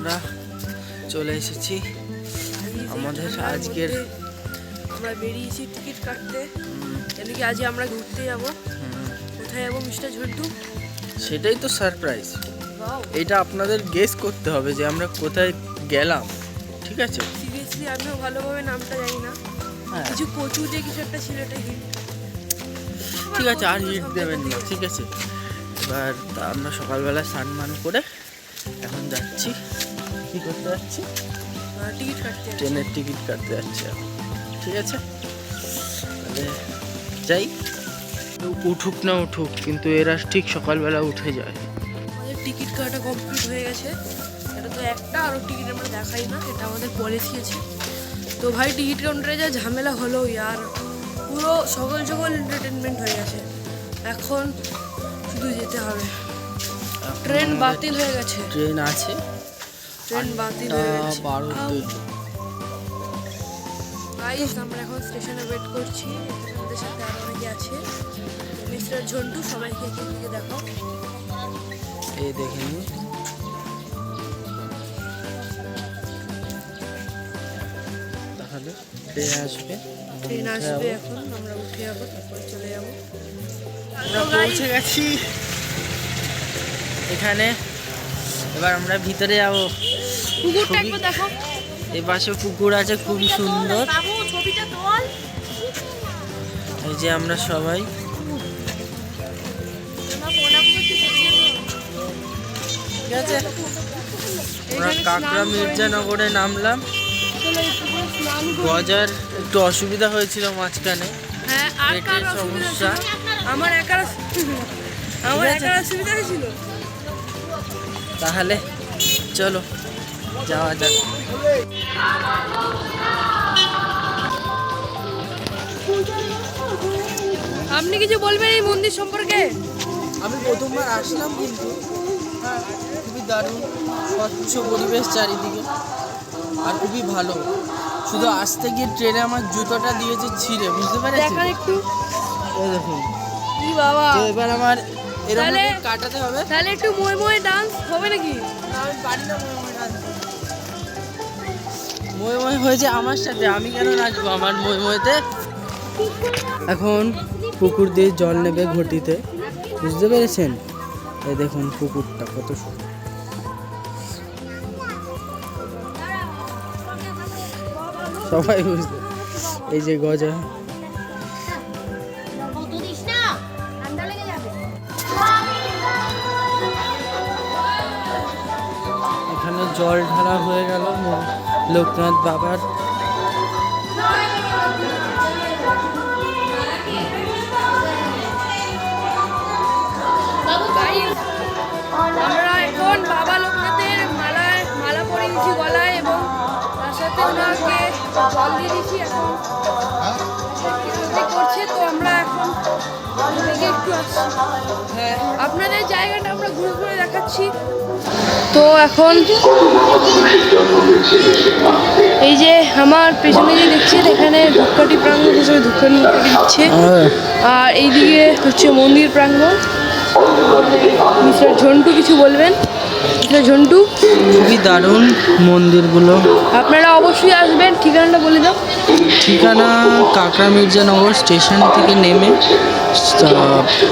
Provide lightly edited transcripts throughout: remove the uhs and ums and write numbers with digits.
আমরা চলে এসেছি আমাদের আজকের আমরা বেরিয়েছি টিকিট কাটতে। এদিকে আজ আমরা ঘুরতে যাব। কোথায় যাবো মিস্টার ঝন্টু? সেটাই তো সারপ্রাইজ। ওয়াও, এটা আপনাদের গেস করতে হবে যে আমরা কোথায় গেলাম, ঠিক আছে? সিরিয়াসলি আমিও ভালোভাবে নামটা জানি না। হ্যাঁ কিছু কচু যে কিছু একটা ছিল, এটা হিট। ঠিক আছে, আর হিট দেবেন না, ঠিক আছে? এবার আমরা সকালবেলা স্নান করে এখন যাচ্ছি। কি করতে যাচ্ছি? টিকিট কাটতে। ট্রেনের টিকিট কাটতে যাচ্ছি এখন, ঠিক আছে? তাহলে যাই। উঠুক না উঠুক, কিন্তু এরা ঠিক সকালবেলা উঠে যায়। আমাদের টিকিট কাটা কমপ্লিট হয়ে গেছে। এটা তো একটা আরও টিকিট আমরা দেখাই না, এটা আমাদের পলিসি আছে। তো ভাই টিকিট কাউন্টারে যা ঝামেলা হলো ইয়ার, পুরো সকাল সকাল এন্টারটেনমেন্ট হয়ে গেছে। এখন শুধু যেতে হবে। ট্রেন বাতিল হয়ে গেছে। ট্রেন আছে ট্রেন বাতিল হয়ে গেছে। 12:02। গাইস আমরা এখন স্টেশনে ওয়েট করছি। আমাদের সাথে আরো অনেকে আছে। মিস্টার ঝন্টু, সবাইকে একে একে দেখাও। এই দেখে নিন, তাহলে ট্রেন আসবে। ট্রেন আসবে, এখন আমরা উঠে যাবো, তারপরে চলে যাবো। আমরা পৌঁছে গেছি এখানে। এবার আমরা ভিতরে যাবো। কুকুরটা একবার দেখো। এই পাশে পুকুর আছে খুব সুন্দর। বাবু ছবিটা তোল। এই যে আমরা সবাই ঠিক আছে। আমরা কাকড়া মির্জানগরে নামলাম। গজার একটু অসুবিধা হয়েছিল মাঝখানে, হ্যাঁ, আর কার পেটের সমস্যা? সমস্যা। আমার একার অসুবিধা হয়েছিল। তাহলে চলো যাওয়া যাক। আপনি কিছু বলবেন এই মন্দির সম্পর্কে? আমি প্রথমবার আসলাম, কিন্তু হ্যাঁ খুবই দারুণ, স্বচ্ছ পরিবেশ চারিদিকে, আর খুবই ভালো। শুধু আসতে গিয়ে ট্রেনে আমার জুতোটা দিয়েছে ছিঁড়ে, বুঝতে পেরেছেন? দেখান একটু। এই দেখুন। কি বাবা, তো এবার আমার এরকম তাহলে- কাটাতে হবে। তাহলে একটু মই মই ডান্স হবে নাকি? আমি পারি না মই মই হয়েছে আমার সাথে, আমি কেন নাচবো আমার মই মইতে? এখন পুকুর দিয়ে জল নেবে ঘটিতে, বুঝতে পেরেছেন? এই দেখুন পুকুরটা কত সুন্দর। সবাই বুঝতে, এই যে গজা, এখানে জল ঢালা হয়ে গেল লোকনাথ বাবার। আমরা এখন বাবা লোকনাথের মালা পরে দিয়েছি গলায়, এবং তার সাথে ওনাকে জল দিয়ে দিয়েছি। এখন করছে, তো আমরা এখন থেকে একটু আসছি। হ্যাঁ, আপনাদের জায়গাটা আমরা ঘুরে ঘুরে দেখাচ্ছি। তো এখন এই যে আমার পেছনে যে দেখছেন, এখানে ধূপকাঠি প্রাঙ্গণ হিসেবে ধূপকাঠি দিচ্ছে, আর এইদিকে হচ্ছে মন্দির প্রাঙ্গণ। মিস্টার ঝন্টু কিছু বলবেন? মিস্টার ঝন্টু, খুবই দারুণ মন্দিরগুলো। আপনারা অবশ্যই আসবেন। ঠিকানাটা বলে দাও। ঠিকানা কাকড়া মির্জানগর স্টেশন থেকে নেমে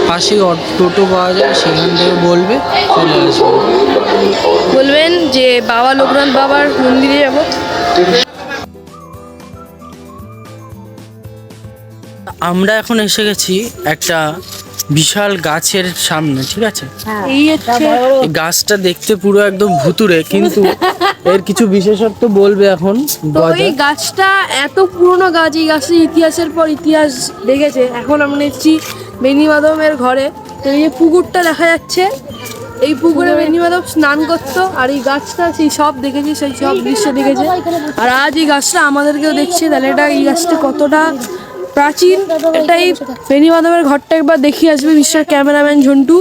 পাশে টোটো পাওয়া যায়, সেখান থেকে বলবে, চলে আসবে। বলবেন যে বাবা লোকনাথ বাবার মন্দিরে যাব। আমরা এখন এসে গেছি একটা বিশাল গাছের সামনে, ঠিক আছে? এই হচ্ছে এই গাছটা দেখতে পুরো একদম ভুতুড়ে, কিন্তু এর কিছু বিশেষত্ব বলবে এখন তো গজা। এই গাছটা এত পুরনো গাছ, এই গাছটা ইতিহাসের পর ইতিহাস দেখেছে। এখন আমরা এসেছি বেনি মাধবের ঘরে। তো এই যে পুকুরটা দেখা যাচ্ছে, এই পুকুরে বেনি মাধব স্নান করতো, আর এই গাছটা সেই সব দেখেছে, সেই সব দৃশ্য দেখেছে। আর আজ এই গাছটা আমাদেরকেও দেখছে। তাহলে এটা এই গাছটা কতটা প্রাচীন, এটাই বেনি মাধবের ঘরটা একবার দেখিয়ে আসবে মিস্টার ক্যামেরাম্যান ঝন্টু।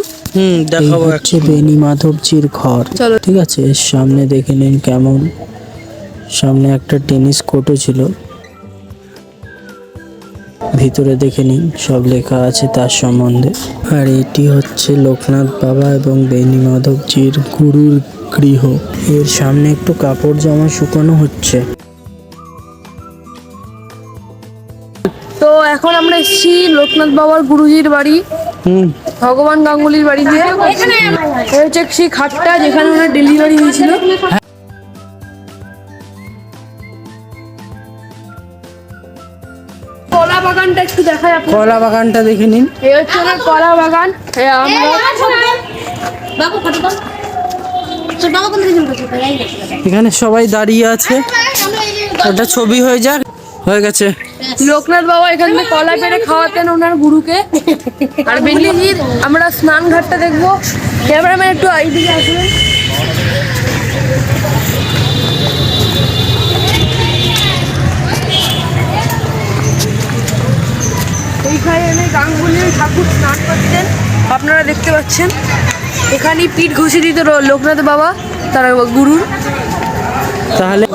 দেখাবো। হচ্ছে বেনি মাধবজির ঘর, চলো। ঠিক আছে? এর সামনে দেখে নিন কেমন। সামনে একটা টেনিস কোর্টও ছিল। ভিতরে দেখে নিন, সব লেখা আছে তার সম্বন্ধে। আর এটি হচ্ছে লোকনাথ বাবা এবং বেনি মাধবজির গুরুর গৃহ। এর সামনে একটু কাপড় জামা শুকানো হচ্ছে। তো এখন আমরা এসেছি লোকনাথ বাবার গুরুজির বাড়ি, ভগবান গাঙ্গুলির বাড়িতে। এই হচ্ছে সেই খাটটা যেখানে ওনার ডেলিভারি হয়েছিল। কলা বাগানটা একটু দেখায় আপনার। কলা বাগানটা দেখে নিন। এই হচ্ছে ওনার কলা বাগান। এখানে সবাই দাঁড়িয়ে আছে, ওটা ছবি হয়ে যাক। হয়ে গেছে। লোকনাথ বাবা এখান থেকে কলা পেরে খাওয়াতেন ওনার গুরুকে। আর বেনিজির আমরা স্নান ঘাটটা দেখবো। ক্যামেরাম্যান একটু এইদিকে আসবেন। এইখানে গাঙ্গুলির ঠাকুর স্নান করতেন, আপনারা দেখতে পাচ্ছেন। এখানেই পিঠ ঘষে দিত লোকনাথ বাবা তার গুরুর। তাহলে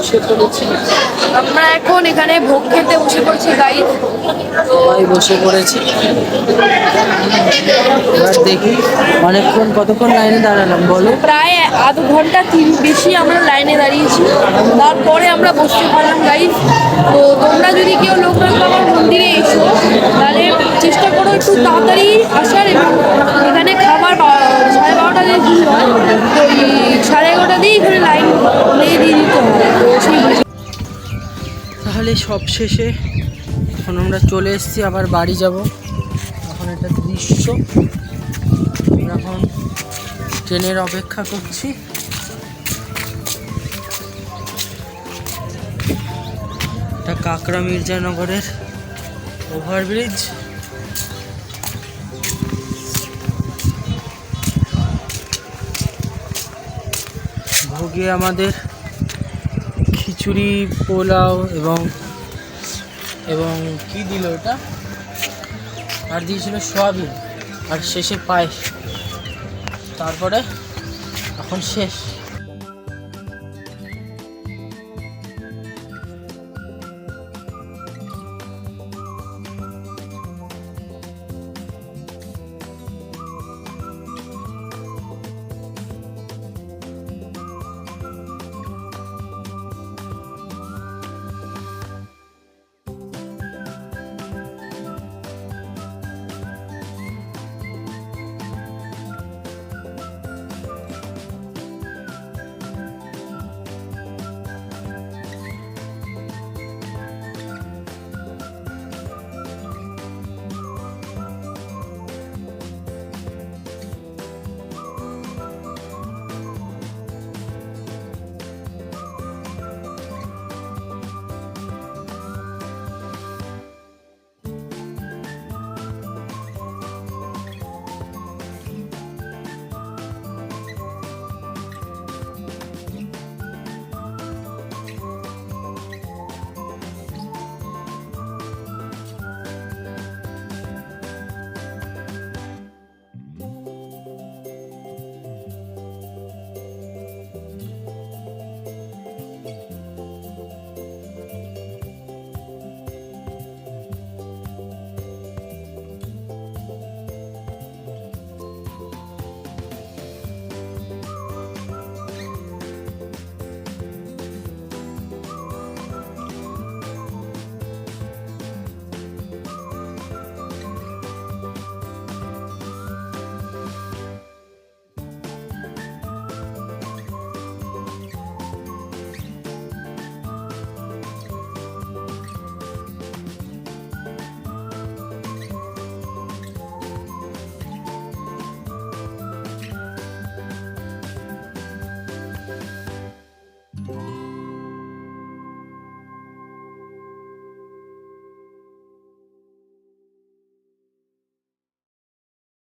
আমরা এখন এখানে ভোগ খেতে বসে পড়ছি গাইড। সবাই বসে পড়েছি। এবার দেখি কতক্ষণ লাইনে দাঁড়ালাম বলো? প্রায় আধ ঘন্টা বেশি আমরা লাইনে দাঁড়িয়েছি, তারপরে আমরা বসতে পারলাম গাইড। তো তোমরা যদি কেউ লোকনাথ বাবার মন্দিরে এসো তাহলে চেষ্টা করো একটু তাড়াতাড়ি আসার, এবং এখানে খাবার 12:30 দিয়ে শুরু হয়। তো ওই 11:30 দিয়ে এখানে লাইন দিয়ে দিতে হবে। তো সেই তাহলে সব শেষে এখন আমরা চলে এসেছি, আবার বাড়ি যাব। এখন একটা দৃশ্য, আমরা এখন ট্রেনের অপেক্ষা করছি। এটা কাকড়া মির্জানগরের ওভারব্রিজ। ভোগে আমাদের খিচুড়ি, পোলাও এবং কি দিল ওটা, আর দিয়েছিল সয়াবিন, আর শেষে পায়েস। তারপরে এখন শেষ।